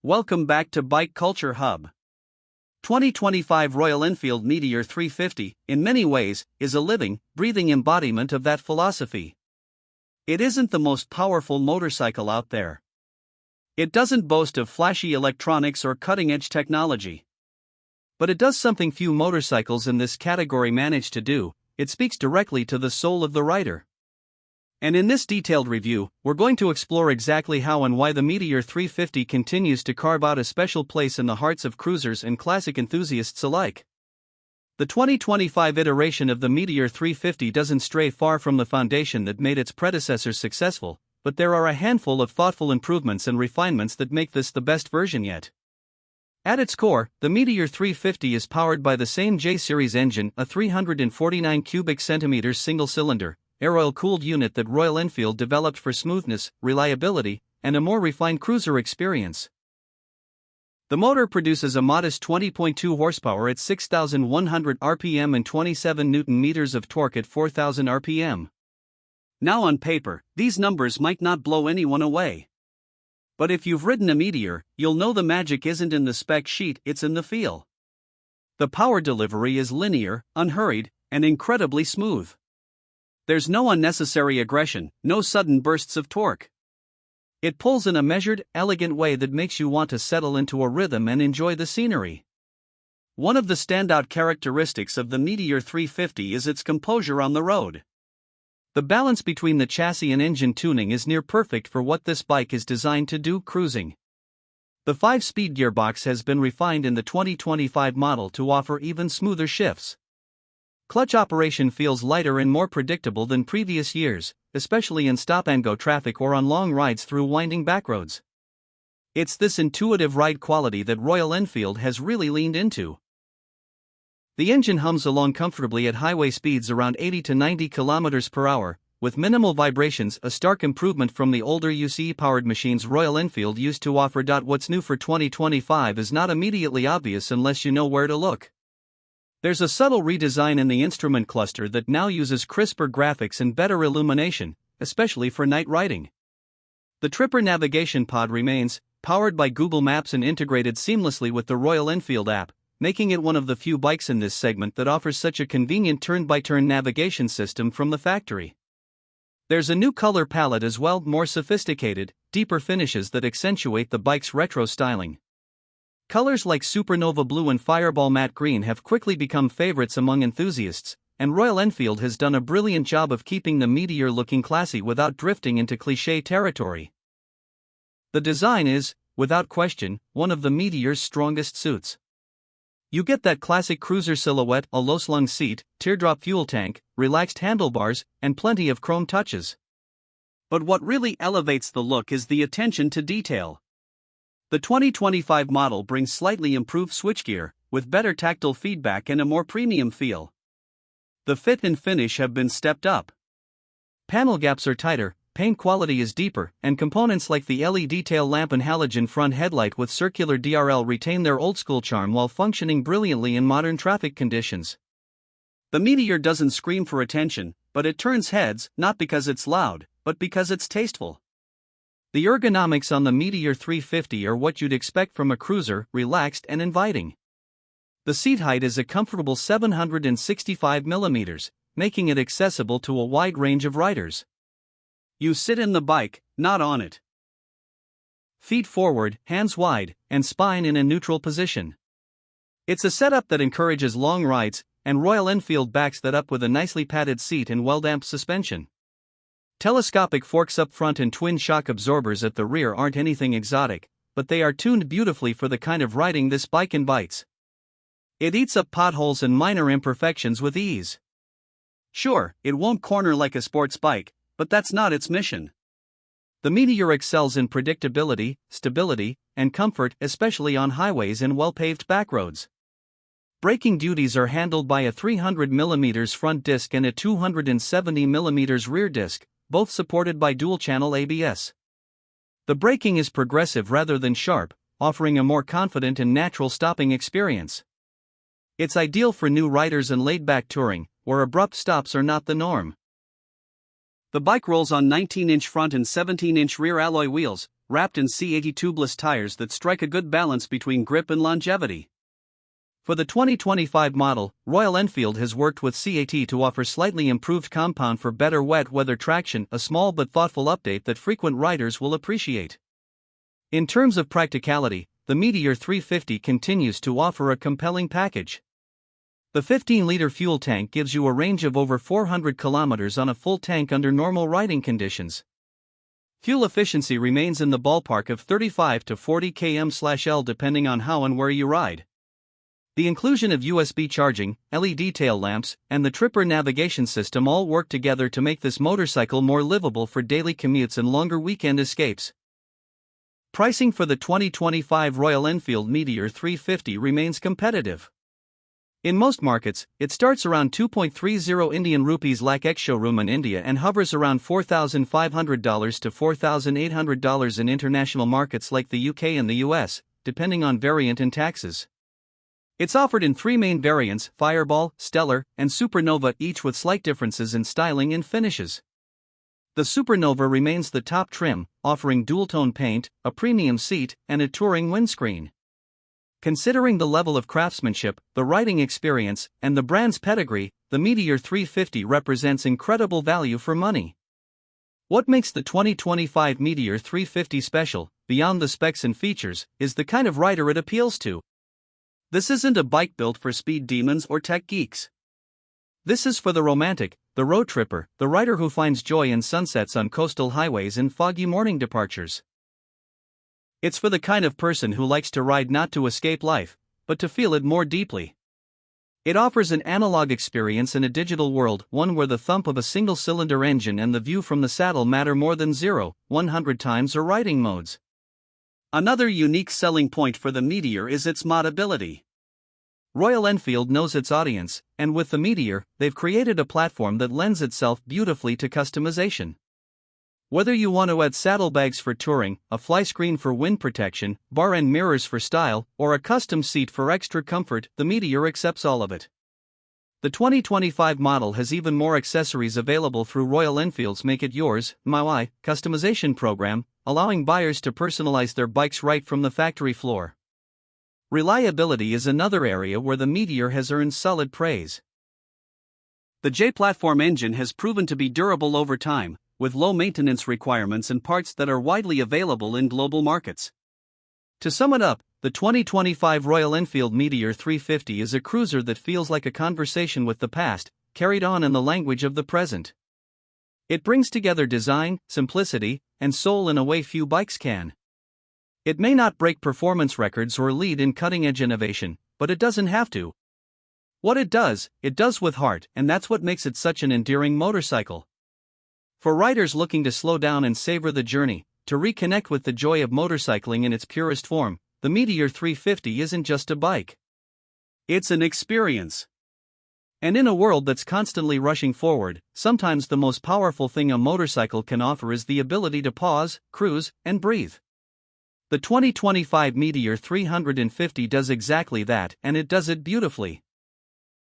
Welcome back to Bike Culture Hub. 2025 Royal Enfield Meteor 350, in many ways, is a living, breathing embodiment of that philosophy. It isn't the most powerful motorcycle out there. It doesn't boast of flashy electronics or cutting-edge technology. But it does something few motorcycles in this category manage to do: it speaks directly to the soul of the rider. And in this detailed review, we're going to explore exactly how and why the Meteor 350 continues to carve out a special place in the hearts of cruisers and classic enthusiasts alike. The 2025 iteration of the Meteor 350 doesn't stray far from the foundation that made its predecessors successful, but there are a handful of thoughtful improvements and refinements that make this the best version yet. At its core, the Meteor 350 is powered by the same J-series engine, a 349 cubic centimeters single-cylinder, air-oil-cooled unit that Royal Enfield developed for smoothness, reliability, and a more refined cruiser experience. The motor produces a modest 20.2 horsepower at 6,100 rpm and 27 Nm of torque at 4,000 rpm. Now on paper, these numbers might not blow anyone away. But if you've ridden a Meteor, you'll know the magic isn't in the spec sheet, it's in the feel. The power delivery is linear, unhurried, and incredibly smooth. There's no unnecessary aggression, no sudden bursts of torque. It pulls in a measured, elegant way that makes you want to settle into a rhythm and enjoy the scenery. One of the standout characteristics of the Meteor 350 is its composure on the road. The balance between the chassis and engine tuning is near perfect for what this bike is designed to do: cruising. The 5-speed gearbox has been refined in the 2025 model to offer even smoother shifts. Clutch operation feels lighter and more predictable than previous years, especially in stop-and-go traffic or on long rides through winding backroads. It's this intuitive ride quality that Royal Enfield has really leaned into. The engine hums along comfortably at highway speeds around 80 to 90 km per hour, with minimal vibrations, a stark improvement from the older UCE-powered machines Royal Enfield used to offer. What's new for 2025 is not immediately obvious unless you know where to look. There's a subtle redesign in the instrument cluster that now uses crisper graphics and better illumination, especially for night riding. The Tripper navigation pod remains, powered by Google Maps and integrated seamlessly with the Royal Enfield app, making it one of the few bikes in this segment that offers such a convenient turn-by-turn navigation system from the factory. There's a new color palette as well, more sophisticated, deeper finishes that accentuate the bike's retro styling. Colors like Supernova Blue and Fireball Matte Green have quickly become favorites among enthusiasts, and Royal Enfield has done a brilliant job of keeping the Meteor looking classy without drifting into cliché territory. The design is, without question, one of the Meteor's strongest suits. You get that classic cruiser silhouette, a low-slung seat, teardrop fuel tank, relaxed handlebars, and plenty of chrome touches. But what really elevates the look is the attention to detail. The 2025 model brings slightly improved switchgear, with better tactile feedback and a more premium feel. The fit and finish have been stepped up. Panel gaps are tighter, paint quality is deeper, and components like the LED tail lamp and halogen front headlight with circular DRL retain their old-school charm while functioning brilliantly in modern traffic conditions. The Meteor doesn't scream for attention, but it turns heads, not because it's loud, but because it's tasteful. The ergonomics on the Meteor 350 are what you'd expect from a cruiser: relaxed and inviting. The seat height is a comfortable 765 mm, making it accessible to a wide range of riders. You sit in the bike, not on it. Feet forward, hands wide, and spine in a neutral position. It's a setup that encourages long rides, and Royal Enfield backs that up with a nicely padded seat and well-damped suspension. Telescopic forks up front and twin shock absorbers at the rear aren't anything exotic, but they are tuned beautifully for the kind of riding this bike invites. It eats up potholes and minor imperfections with ease. Sure, it won't corner like a sports bike, but that's not its mission. The Meteor excels in predictability, stability, and comfort, especially on highways and well-paved backroads. Braking duties are handled by a 300 mm front disc and a 270 mm rear disc, both supported by dual-channel ABS. The braking is progressive rather than sharp, offering a more confident and natural stopping experience. It's ideal for new riders and laid-back touring, where abrupt stops are not the norm. The bike rolls on 19-inch front and 17-inch rear alloy wheels, wrapped in C80 tubeless tires that strike a good balance between grip and longevity. For the 2025 model, Royal Enfield has worked with CAT to offer slightly improved compound for better wet weather traction, a small but thoughtful update that frequent riders will appreciate. In terms of practicality, the Meteor 350 continues to offer a compelling package. The 15-liter fuel tank gives you a range of over 400 kilometers on a full tank under normal riding conditions. Fuel efficiency remains in the ballpark of 35 to 40 km/L depending on how and where you ride. The inclusion of USB charging, LED tail lamps, and the Tripper navigation system all work together to make this motorcycle more livable for daily commutes and longer weekend escapes. Pricing for the 2025 Royal Enfield Meteor 350 remains competitive. In most markets, it starts around 2.30 Indian rupees lakh ex-showroom in India and hovers around $4,500 to $4,800 in international markets like the UK and the US, depending on variant and taxes. It's offered in three main variants: Fireball, Stellar, and Supernova, each with slight differences in styling and finishes. The Supernova remains the top trim, offering dual-tone paint, a premium seat, and a touring windscreen. Considering the level of craftsmanship, the riding experience, and the brand's pedigree, the Meteor 350 represents incredible value for money. What makes the 2025 Meteor 350 special, beyond the specs and features, is the kind of rider it appeals to. This isn't a bike built for speed demons or tech geeks. This is for the romantic, the road tripper, the rider who finds joy in sunsets on coastal highways and foggy morning departures. It's for the kind of person who likes to ride not to escape life, but to feel it more deeply. It offers an analog experience in a digital world, one where the thump of a single-cylinder engine and the view from the saddle matter more than 0-100 times or riding modes. Another unique selling point for the Meteor is its moddability. Royal Enfield knows its audience, and with the Meteor, they've created a platform that lends itself beautifully to customization. Whether you want to add saddlebags for touring, a fly screen for wind protection, bar end mirrors for style, or a custom seat for extra comfort, the Meteor accepts all of it. The 2025 model has even more accessories available through Royal Enfield's Make It Yours (MyY) customization program, allowing buyers to personalize their bikes right from the factory floor. Reliability is another area where the Meteor has earned solid praise. The J-platform engine has proven to be durable over time, with low maintenance requirements and parts that are widely available in global markets. To sum it up, the 2025 Royal Enfield Meteor 350 is a cruiser that feels like a conversation with the past, carried on in the language of the present. It brings together design, simplicity, and soul in a way few bikes can. It may not break performance records or lead in cutting-edge innovation, but it doesn't have to. What it does with heart, and that's what makes it such an endearing motorcycle. For riders looking to slow down and savor the journey, to reconnect with the joy of motorcycling in its purest form, the Meteor 350 isn't just a bike. It's an experience. And in a world that's constantly rushing forward, sometimes the most powerful thing a motorcycle can offer is the ability to pause, cruise, and breathe. The 2025 Meteor 350 does exactly that, and it does it beautifully.